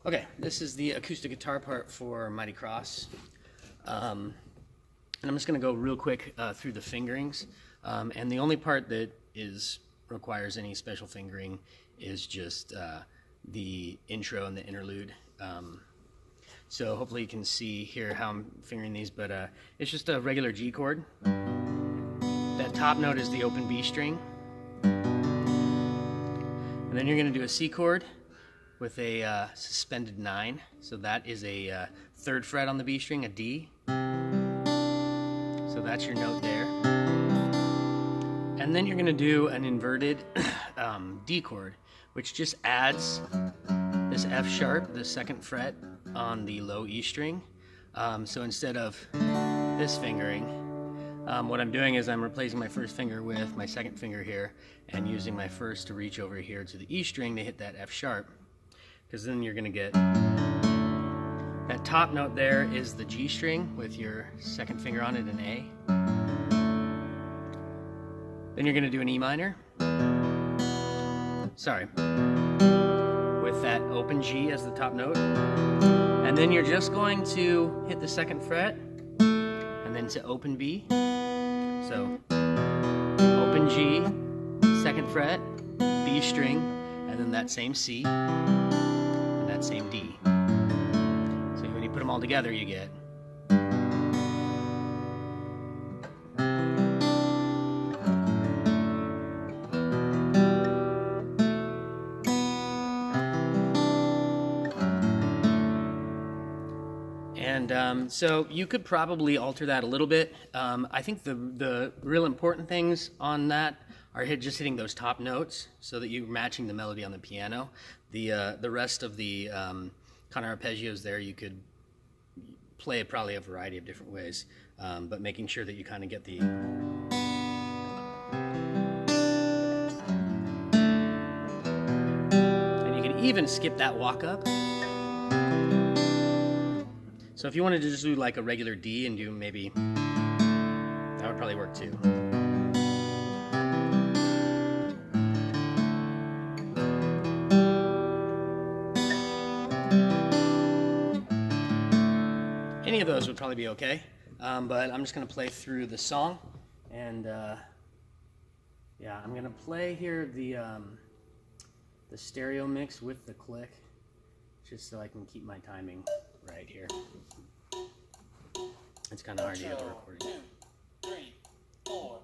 Okay, this is the acoustic guitar part for Mighty Cross. And I'm just going to go real quick through the fingerings. And the only part that requires any special fingering is just the intro and the interlude. So hopefully you can see here how I'm fingering these, but it's just a regular G chord. That top note is the open B string. And then you're going to do a C chord with a suspended 9. So that is a 3rd fret on the B string, a D. So that's your note there. And then you're going to do an inverted D chord, which just adds this F sharp, the 2nd fret on the low E string. So instead of this fingering, what I'm doing is I'm replacing my 1st finger with my 2nd finger here and using my 1st to reach over here to the E string to hit that F sharp. Because then you're going to get that top note there is the G string with your 2nd finger on it, an A. Then you're going to do an E minor. Sorry. With that open G as the top note. And then you're just going to hit the 2nd fret and then to open B. So open G, 2nd fret, B string, and then that same C. That same D. So when you put them all together, you get. And so you could probably alter that a little bit. I think the real important things on that are just hitting those top notes so that you're matching the melody on the piano. The rest of the kind of arpeggios there you could play probably a variety of different ways, but making sure that you kind of get the and you can even skip that walk up. So if you wanted to just do like a regular D and do maybe, that would probably work too. Any of those would probably be okay, but I'm just going to play through the song, and yeah, I'm going to play here the stereo mix with the click, just so I can keep my timing right here. It's kind of hard to get the recording. 2, 3, 4.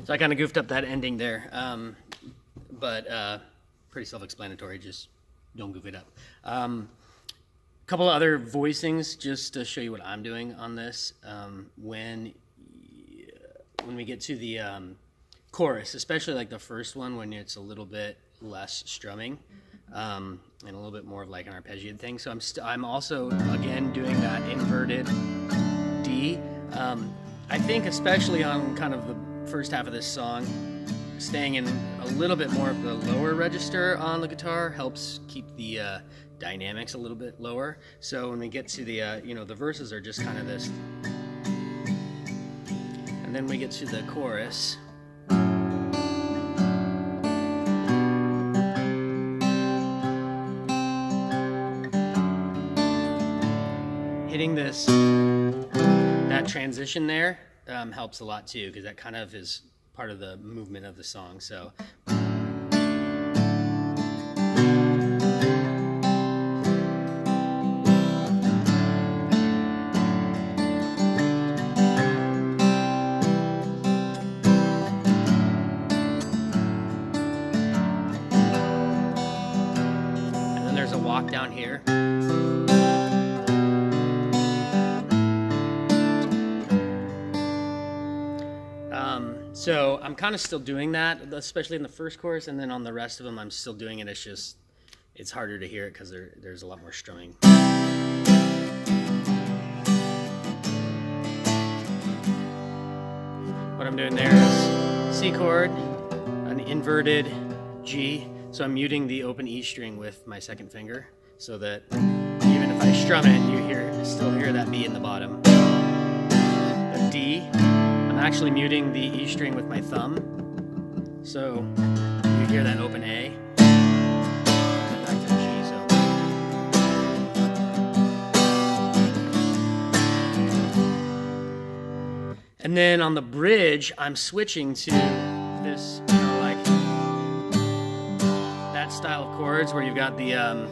So I kind of goofed up that ending there, but pretty self-explanatory. Just don't goof it up. Couple of other voicings just to show you what I'm doing on this. When we get to the chorus, especially like the first one when it's a little bit less strumming and a little bit more of like an arpeggiated thing. So I'm also again doing that inverted D. I think especially on kind of the first half of this song, staying in a little bit more of the lower register on the guitar helps keep the dynamics a little bit lower. So when we get to the the verses are just kind of this, and then we get to the chorus. Hitting that transition there helps a lot too, because that kind of is part of the movement of the song. So and then there's a walk down here. So I'm kind of still doing that, especially in the first chorus, and then on the rest of them I'm still doing it. It's harder to hear it because there's a lot more strumming. What I'm doing there is C chord, an inverted G, so I'm muting the open E string with my second finger so that even if I strum it, you still hear that B in the bottom. A D, I'm actually muting the E string with my thumb, so you hear that open A. And back to the G, and then on the bridge, I'm switching to this, like that style of chords where you've got the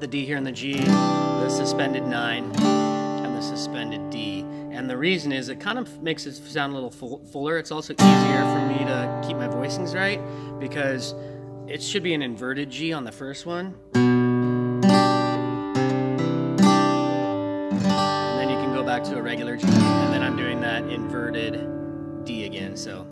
D here and the G, the suspended 9, and the suspended D. And the reason is it kind of makes it sound a little fuller. It's also easier for me to keep my voicings right because it should be an inverted G on the first one. And then you can go back to a regular G, and then I'm doing that inverted D again. So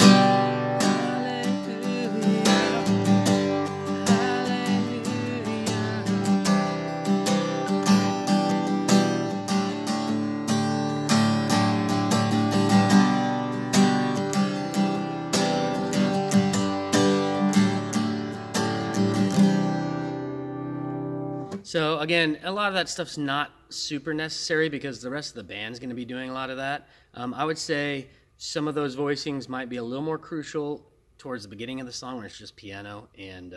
So again, a lot of that stuff's not super necessary because the rest of the band's going to be doing a lot of that. I would say some of those voicings might be a little more crucial towards the beginning of the song when it's just piano and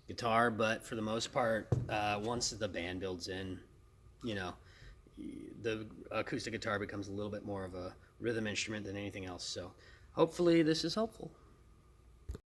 guitar, but for the most part, once the band builds in, the acoustic guitar becomes a little bit more of a rhythm instrument than anything else. So hopefully this is helpful.